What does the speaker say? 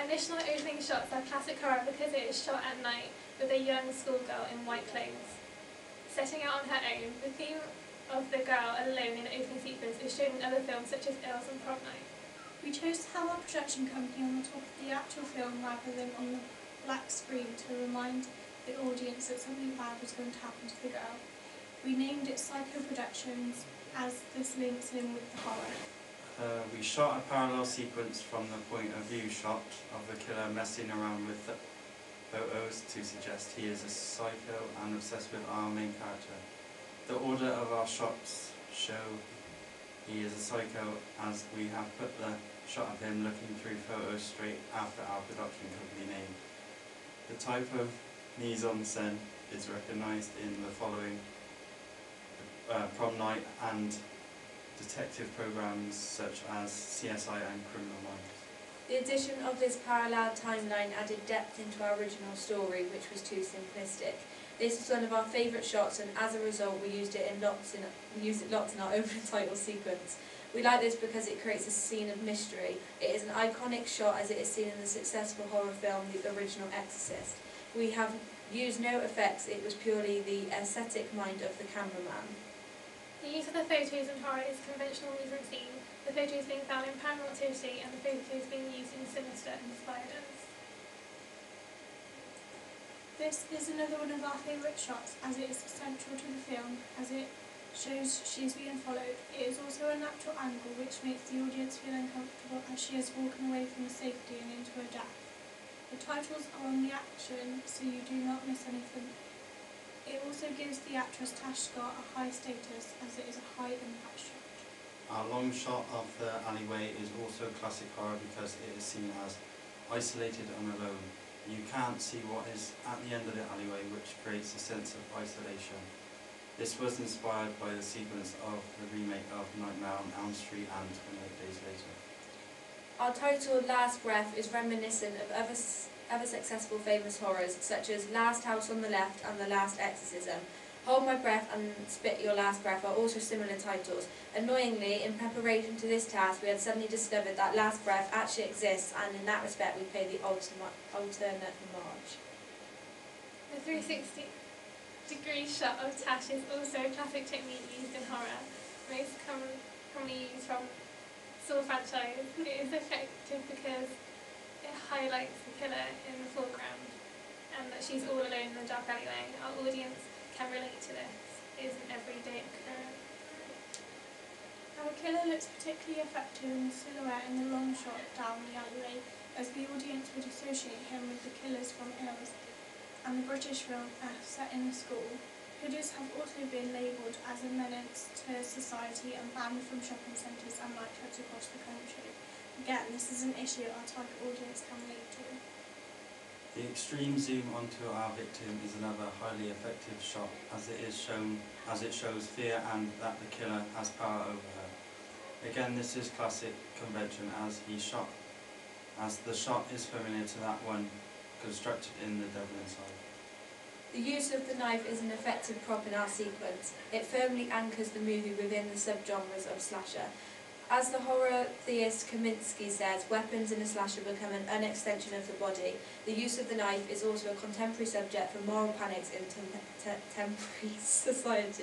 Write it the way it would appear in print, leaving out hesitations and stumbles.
Our initial opening shots are classic horror because it is shot at night with a young schoolgirl in white clothes. Setting out on her own, the theme of the girl alone in the opening sequence is shown in other films such as Ills and Prom Night. We chose to have our production company on the top of the actual film rather than on the black screen to remind the audience that something bad was going to happen to the girl. We named it Psycho Productions as this links in with the horror. We shot a parallel sequence from the point of view shot of the killer messing around with the photos to suggest he is a psycho and obsessed with our main character. The order of our shots show he is a psycho, as we have put the shot of him looking through photos straight after our production company name. The type of mise en scène is recognised in the following Prom Night and detective programmes such as CSI and Criminal Minds. The addition of this parallel timeline added depth into our original story, which was too simplistic. This is one of our favourite shots, and as a result we used it lots in our opening title sequence. We like this because it creates a scene of mystery. It is an iconic shot as it is seen in the successful horror film The Original Exorcist. We have used no effects, it was purely the aesthetic mind of the cameraman. The use of the photos in horror is conventional mise en scene, the photos being found in Paranormal Activity and the photos being used in Sinister and Spiders. This is another one of our favourite shots as it is central to the film as it shows she is being followed. It is also a natural angle which makes the audience feel uncomfortable as she is walking away from safety and into her death. The titles are on the action so you do not miss anything. It also gives the actress Tash Scott a high status as it is a high impact shot. Our long shot of the alleyway is also classic horror because it is seen as isolated and alone. You can't see what is at the end of the alleyway, which creates a sense of isolation. This was inspired by the sequence of the remake of Nightmare on Elm Street and 28 Days Later. Our title, Last Breath, is reminiscent of other successful famous horrors such as Last House on the Left and The Last Exorcism. Hold My Breath and Spit Your Last Breath are also similar titles. Annoyingly, in preparation to this task, we had suddenly discovered that Last Breath actually exists, and in that respect we played the alternate march. The 360-degree shot of Tash is also a classic technique used in horror, most commonly used from Saw franchise. It is effective because it highlights the killer in the foreground and that she's all alone in the dark alleyway. Our audience can relate to this. It is an everyday occurrence. Our killer looks particularly effective in the silhouette in the long shot down the alleyway, as the audience would associate him with the killers from Ills and the British film set in the school. Hoodies have also been labelled as a menace to society and banned from shopping centres and nightclubs across the country. Again, this is an issue our target audience can relate to. The extreme zoom onto our victim is another highly effective shot as it shows fear and that the killer has power over her. Again, this is classic convention as the shot is familiar to that one constructed in The Devil Inside. The use of the knife is an effective prop in our sequence. It firmly anchors the movie within the subgenres of slasher. As the horror theorist Kaminsky says, weapons in a slasher become an unextension of the body. The use of the knife is also a contemporary subject for moral panics in contemporary society.